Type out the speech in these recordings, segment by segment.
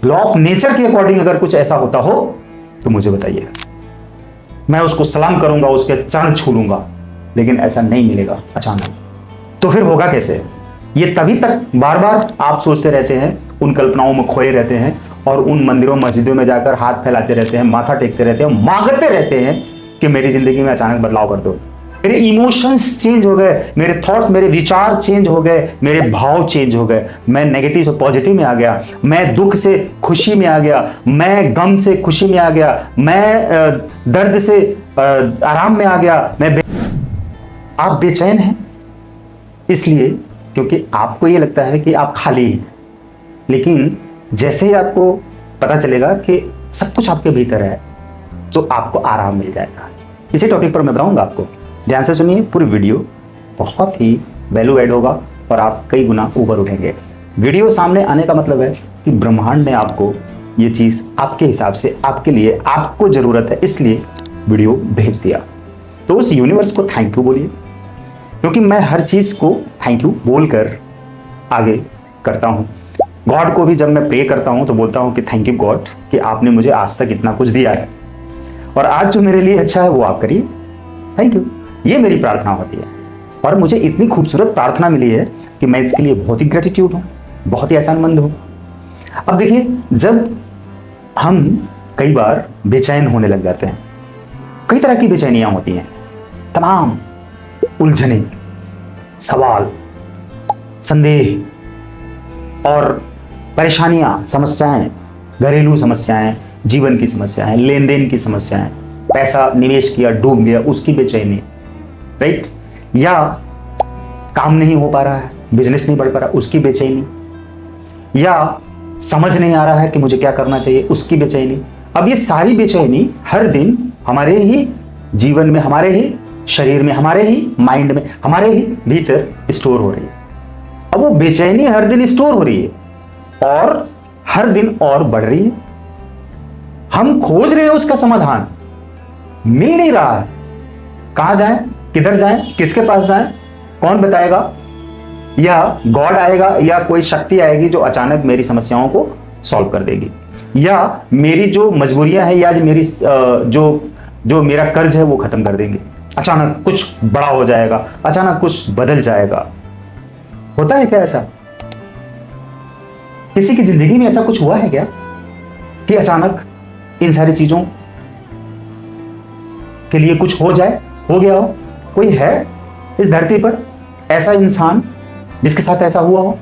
Law of nature के according अगर कुछ ऐसा होता हो तो मुझे बताइए, मैं उसको सलाम करूंगा, उसके चरण छू लूंगा, लेकिन ऐसा नहीं मिलेगा अचानक। तो फिर होगा कैसे? ये तभी तक बार बार आप सोचते रहते हैं, उन कल्पनाओं में खोए रहते हैं और उन मंदिरों मस्जिदों में जाकर हाथ फैलाते रहते हैं, माथा टेकते रहते हैं, मांगते रहते हैं कि मेरी जिंदगी में अचानक बदलाव कर दो। मेरे इमोशंस चेंज हो गए, मेरे थॉट्स, मेरे विचार चेंज हो गए, मेरे भाव चेंज हो गए, मैं नेगेटिव से पॉजिटिव में आ गया, मैं दुख से खुशी में आ गया, मैं गम से खुशी में आ गया, मैं दर्द से आराम में आ गया। आप बेचैन हैं इसलिए क्योंकि आपको ये लगता है कि आप खाली हैं, लेकिन जैसे ही आपको पता चलेगा कि सब कुछ आपके भीतर है तो आपको आराम मिल जाएगा। इसी टॉपिक पर मैं बताऊंगा आपको, ध्यान से सुनिए पूरी वीडियो, बहुत ही वैल्यू एड होगा और आप कई गुना ऊपर उठेंगे। वीडियो सामने आने का मतलब है कि ब्रह्मांड ने आपको ये चीज़ आपके हिसाब से, आपके लिए, आपको ज़रूरत है इसलिए वीडियो भेज दिया। तो उस यूनिवर्स को थैंक यू बोलिए, क्योंकि मैं हर चीज़ को थैंक यू बोलकर आगे करता हूँ। गॉड को भी जब मैं प्रे करता हूँ तो बोलता हूँ कि थैंक यू गॉड कि आपने मुझे आज तक इतना कुछ दिया है और आज जो मेरे लिए अच्छा है वो आप करिए, थैंक यू। ये मेरी प्रार्थना होती है और मुझे इतनी खूबसूरत प्रार्थना मिली है कि मैं इसके लिए बहुत ही ग्रेटिट्यूड हूँ, बहुत ही एहसानमंद हूँ। अब देखिए, जब हम कई बार बेचैन होने लग जाते हैं, कई तरह की बेचैनियाँ होती हैं, तमाम उलझने, सवाल, संदेह और परेशानियां, समस्याएं, घरेलू समस्याएं, जीवन की समस्याएं, लेन देन की समस्याएं, पैसा निवेश किया डूब गया उसकी बेचैनी, राइट, या काम नहीं हो पा रहा है, बिजनेस नहीं बढ़ पा रहा उसकी बेचैनी, या समझ नहीं आ रहा है कि मुझे क्या करना चाहिए उसकी बेचैनी। अब ये सारी बेचैनी हर दिन हमारे ही जीवन में, हमारे ही शरीर में, हमारे ही माइंड में, हमारे ही भीतर स्टोर हो रही है। अब वो बेचैनी हर दिन स्टोर हो रही है और हर दिन और बढ़ रही है। हम खोज रहे हैं उसका समाधान, मिल नहीं रहा है। कहां जाएं, किधर जाएं, किसके पास जाएं, कौन बताएगा? या गॉड आएगा या कोई शक्ति आएगी जो अचानक मेरी समस्याओं को सॉल्व कर देगी, या मेरी जो मजबूरियां हैं या मेरी जो मेरा कर्ज है वो खत्म कर देंगे। अचानक कुछ बड़ा हो जाएगा, अचानक कुछ बदल जाएगा। होता है क्या ऐसा? किसी की जिंदगी में ऐसा कुछ हुआ है क्या कि अचानक इन सारी चीजों के लिए कुछ हो जाए, हो गया हो? कोई है इस धरती पर ऐसा इंसान जिसके साथ ऐसा हुआ हो,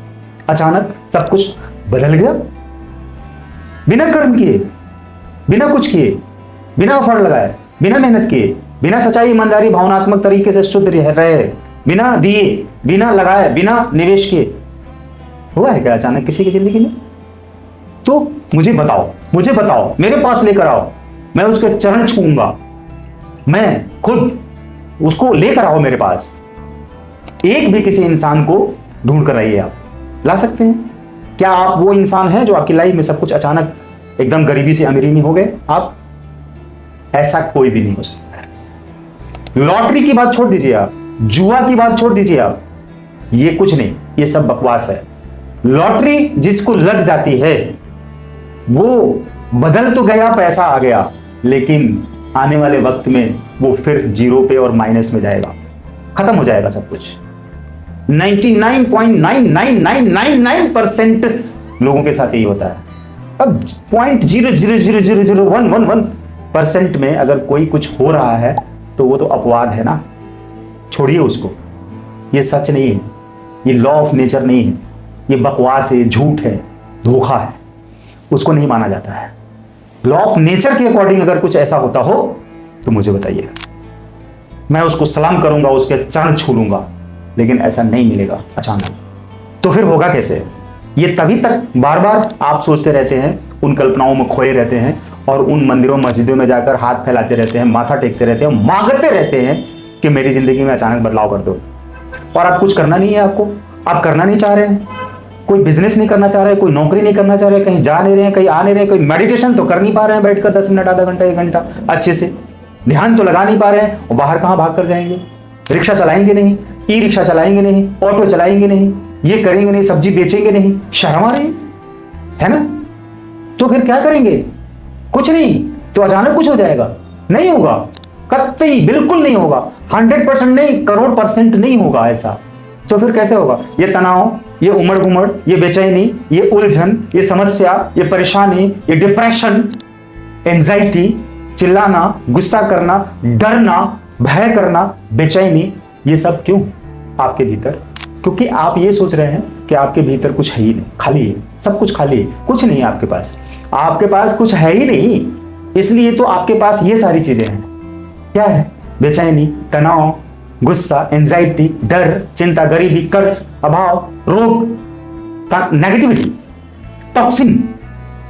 अचानक सब कुछ बदल गया, बिना कर्म किए, बिना कुछ किए, बिना फल लगाए, बिना मेहनत किए, बिना सच्चाई, ईमानदारी, भावनात्मक तरीके से शुद्ध रहे, बिना दिए, बिना लगाए, बिना निवेश किए? हुआ है क्या अचानक किसी की जिंदगी में? तो मुझे बताओ, मेरे पास लेकर आओ, मैं उसके चरण छूऊंगा, मैं खुद उसको लेकर आओ मेरे पास। एक भी किसी इंसान को ढूंढ कर आइए, आप ला सकते हैं क्या? आप वो इंसान हैं जो आपकी लाइफ में सब कुछ अचानक एकदम गरीबी से अमीरी में हो गए? आप, ऐसा कोई भी नहीं हो सकता। लॉटरी की बात छोड़ दीजिए आप, जुआ की बात छोड़ दीजिए आप, ये कुछ नहीं, ये सब बकवास है। लॉटरी जिसको लग जाती है वो बदल तो गया, पैसा आ गया, लेकिन आने वाले वक्त में वो फिर जीरो पे और माइनस में जाएगा, खत्म हो जाएगा सब कुछ। 99.99999% लोगों के साथ यही होता है। अब 0.0000111% में अगर कोई कुछ हो रहा है तो वो तो अपवाद है ना, छोड़िए उसको। ये सच नहीं है, ये लॉ ऑफ नेचर नहीं है, ये बकवास है, झूठ है, धोखा है, उसको नहीं माना जाता है। लॉ ऑफ नेचर के अकॉर्डिंग अगर कुछ ऐसा होता हो तो मुझे बताइए, मैं उसको सलाम करूंगा, उसके चरण छू लूंगा, लेकिन ऐसा नहीं मिलेगा अचानक। तो फिर होगा कैसे? ये तभी तक बार बार आप सोचते रहते हैं, उन कल्पनाओं में खोए रहते हैं और उन मंदिरों मस्जिदों में जाकर हाथ फैलाते रहते हैं, माथा टेकते रहते हैं, मांगते रहते हैं कि मेरी जिंदगी में अचानक बदलाव कर दो। और आप कुछ करना नहीं है, आपको, आप करना नहीं चाह रहे हैं, कोई बिजनेस नहीं करना चाह रहे, कोई नौकरी नहीं करना चाह रहे, कहीं जा नहीं रहे, कहीं आ नहीं रहे, कोई मेडिटेशन तो कर नहीं पा रहे हैं बैठकर 10 मिनट, आधा घंटा, 1 घंटा अच्छे से ध्यान तो लगा नहीं पा रहे हैं, और बाहर कहाँ भाग कर जाएंगे? रिक्शा चलाएंगे नहीं, ई रिक्शा चलाएंगे नहीं, ऑटो चलाएंगे नहीं, ये करेंगे नहीं, सब्जी बेचेंगे नहीं, शर्म आ रही है ना? तो फिर क्या करेंगे? कुछ नहीं। तो अचानक कुछ हो जाएगा? नहीं होगा, कतई बिल्कुल नहीं होगा। 100% नहीं, करोड़ % नहीं होगा ऐसा। तो फिर कैसे होगा? ये तनाव, ये उमड़ घुमड़, ये बेचैनी, ये उलझन, ये समस्या, ये परेशानी, ये डिप्रेशन, एंजाइटी, चिल्लाना, गुस्सा करना, डरना, भय करना, बेचैनी, ये सब क्यों आपके भीतर? क्योंकि आप ये सोच रहे हैं कि आपके भीतर कुछ है ही नहीं, खाली है, सब कुछ खाली है, कुछ नहीं है आपके पास। आपके पास कुछ है ही नहीं, इसलिए तो आपके पास ये सारी चीजें हैं। क्या है? बेचैनी, तनाव, गुस्सा, एंजाइटी, डर, चिंता, गरीबी, कर्ज, अभाव, रोग, नेगेटिविटी, टॉक्सिन,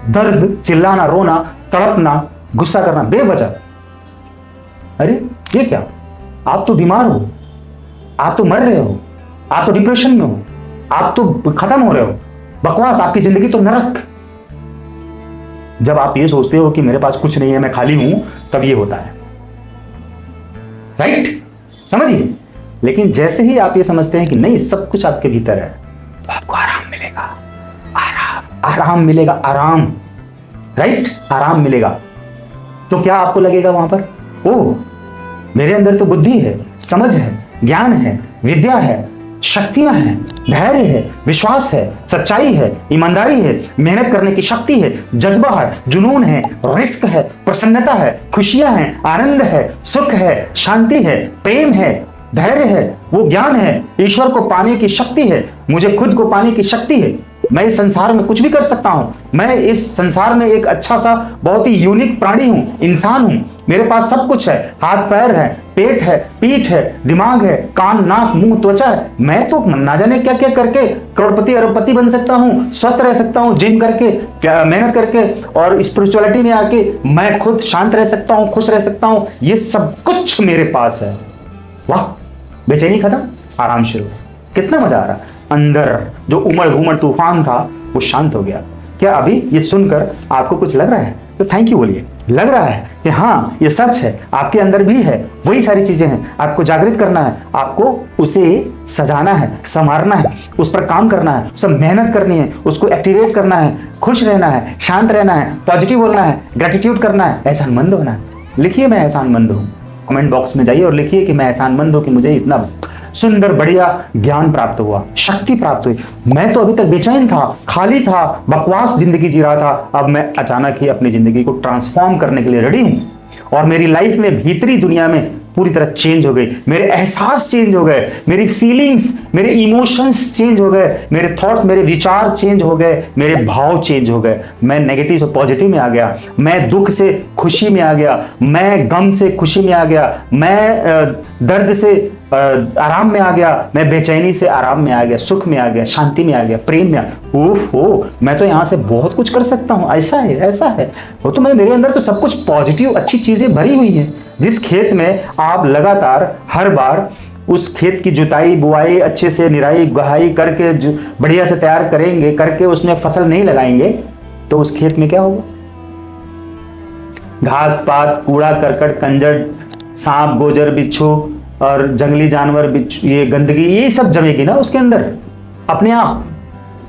दर्द, चिल्लाना, रोना, तड़पना, गुस्सा करना बेवजह। अरे ये क्या? आप तो बीमार हो, आप तो मर रहे हो, आप तो डिप्रेशन में हो, आप तो खत्म हो रहे हो, बकवास, आपकी जिंदगी तो नरक। जब आप ये सोचते हो कि मेरे पास कुछ नहीं है, मैं खाली हूं, तब ये होता है। राइट? समझिए। लेकिन जैसे ही आप ये समझते हैं कि नहीं, सब कुछ आपके भीतर है, तो आपको आराम मिलेगा, आराम मिलेगा, आराम। राइट? आराम मिलेगा। तो क्या आपको लगेगा वहां पर? ओह, मेरे अंदर तो बुद्धि है, समझ है, ज्ञान है, विद्या है, शक्तियां हैं, धैर्य है, विश्वास है, सच्चाई है, ईमानदारी है, मेहनत करने की शक्ति है, जज्बा है, जुनून है, रिस्क है, प्रसन्नता है, खुशियां हैं, आनंद है, सुख है, शांति है, प्रेम है, धैर्य है, वो ज्ञान है, ईश्वर को पाने की शक्ति है, मुझे खुद को पाने की शक्ति है। मैं इस संसार में कुछ भी कर सकता हूं। मैं इस संसार में एक अच्छा सा बहुत ही यूनिक प्राणी हूं, इंसान हूं। मेरे पास सब कुछ है, हाथ पैर है, पेट है, पीठ है, दिमाग है, कान, नाक, मुंह, त्वचा है। मैं तो ना जाने क्या क्या करके करोड़पति अरबपति बन सकता हूं, स्वस्थ रह सकता हूं, जिम करके, मेहनत करके, और स्पिरिचुअलिटी में आके मैं खुद शांत रह सकता हूं, खुश रह सकता हूं। ये सब कुछ मेरे पास है। वाह, बेचैनी खत्म, आराम शुरू। कितना मजा आ रहा। अंदर जो उमड़ घुमड़ तूफान था वो शांत हो गया। क्या अभी ये सुनकर आपको कुछ लग रहा है? तो थैंक यू बोलिए। लग रहा है कि हाँ, ये सच है, आपके अंदर भी है, वही सारी चीजें हैं। आपको जागृत करना है, आपको उसे सजाना है, संवारना है, उस पर काम करना है, उस पर मेहनत करनी है, उसको एक्टिवेट करना है, खुश रहना है, शांत रहना है, पॉजिटिव बोलना है, ग्रेटिट्यूड करना है, एहसानमंद होना है। लिखिए मैं एहसानमंद हूँ, कमेंट बॉक्स में जाइए और लिखिए कि मैं एहसानमंद हूँ कि मुझे इतना सुंदर बढ़िया ज्ञान प्राप्त हुआ, शक्ति प्राप्त हुई। मैं तो अभी तक बेचैन था, खाली था, बकवास जिंदगी जी रहा था। अब मैं अचानक ही अपनी जिंदगी को ट्रांसफॉर्म करने के लिए रेडी हूं और मेरी लाइफ में भीतरी दुनिया में पूरी तरह चेंज हो गई। मेरे एहसास चेंज हो गए, मेरी फीलिंग्स, मेरे इमोशंस चेंज हो गए, मेरे थॉट्स, मेरे विचार चेंज हो गए, मेरे भाव चेंज हो गए। मैं नेगेटिव से पॉजिटिव में आ गया, मैं दुख से खुशी में आ गया, मैं गम से खुशी में आ गया, मैं दर्द से आराम में आ गया, मैं बेचैनी से आराम में आ गया, सुख में आ गया, शांति में आ गया, प्रेम में आ गया। ओहो, मैं तो यहाँ से बहुत कुछ कर सकता हूँ। ऐसा है, ऐसा है। वो तो मेरे अंदर तो सब कुछ पॉजिटिव अच्छी चीजें भरी हुई हैं। जिस खेत में आप लगातार हर बार उस खेत की जुताई, बुआई, अच्छे से निराई गुहाई करके बढ़िया से तैयार करेंगे, करके उसमें फसल नहीं लगाएंगे, तो उस खेत में क्या होगा? घास पात, कूड़ा करकट, कंजर, सांप, गोजर, बिच्छू और जंगली जानवर, बिच्छू, ये गंदगी, ये सब जमेगी ना उसके अंदर अपने आप।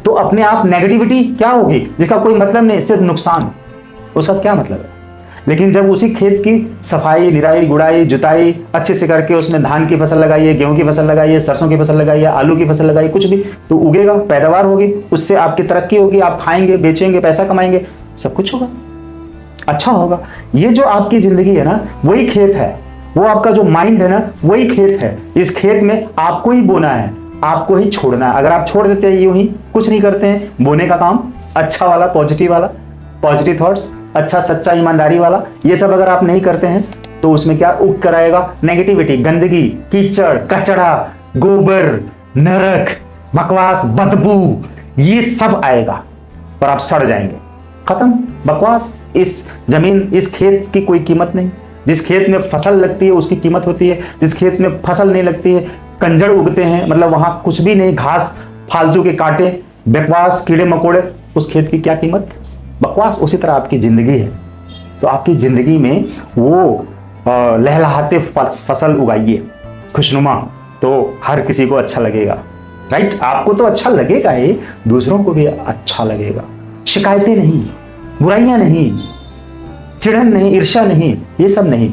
तो अपने आप नेगेटिविटी क्या होगी जिसका कोई मतलब नहीं, सिर्फ नुकसान। उसका क्या मतलब है? लेकिन जब उसी खेत की सफाई, निराई गुड़ाई, जुताई अच्छे से करके उसमें धान की फसल लगाइए, गेहूं की फसल लगाइए, सरसों की फसल लगाइए, आलू की फसल लगाइए, कुछ भी तो उगेगा, पैदावार होगी, उससे आपकी तरक्की होगी, आप खाएंगे, बेचेंगे, पैसा कमाएंगे, सब कुछ होगा, अच्छा होगा। ये जो आपकी जिंदगी है ना, वही खेत है। वो आपका जो माइंड है ना, वही खेत है। इस खेत में आपको ही बोना है, आपको ही छोड़ना है। अगर आप छोड़ देते हैं, यूं ही कुछ नहीं करते हैं, बोने का काम, अच्छा वाला, पॉजिटिव थॉट्स, अच्छा सच्चा ईमानदारी वाला, ये सब अगर आप नहीं करते हैं, तो उसमें क्या उग कर आएगा? नेगेटिविटी, गंदगी, कीचड़, कचड़ा, गोबर, नरक, बकवास, बदबू, ये सब आएगा और आप सड़ जाएंगे। खत्म, बकवास। इस जमीन, इस खेत की कोई कीमत नहीं। जिस खेत में फसल लगती है उसकी कीमत होती है, जिस खेत में फसल नहीं लगती है, कंजड़ उगते हैं, मतलब वहां कुछ भी नहीं, घास, फालतू के कांटे, बकवास, कीड़े मकोड़े, उस खेत की क्या कीमत? बकवास। उसी तरह आपकी जिंदगी है। तो आपकी जिंदगी में वो लहलहाते फसल उगाइए, खुशनुमा, तो हर किसी को अच्छा लगेगा। राइट? आपको तो अच्छा लगेगा ही, दूसरों को भी अच्छा लगेगा। शिकायतें नहीं, बुराइयां नहीं, चिढ़न नहीं, ईर्ष्या नहीं, ये सब नहीं,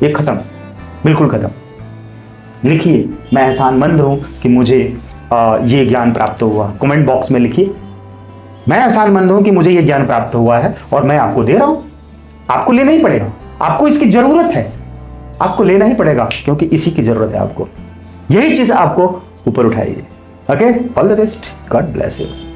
ये खत्म, बिल्कुल खत्म। लिखिए मैं एहसानमंद हूं कि मुझे ये ज्ञान प्राप्त हुआ। कमेंट बॉक्स में लिखिए मैं एहसानमंद हूं कि मुझे ये ज्ञान प्राप्त हुआ है और मैं आपको दे रहा हूं। आपको लेना ही पड़ेगा, आपको इसकी जरूरत है, आपको लेना ही पड़ेगा क्योंकि इसी की जरूरत है आपको। यही चीज आपको ऊपर उठाएगी। Okay, all the best, God bless you.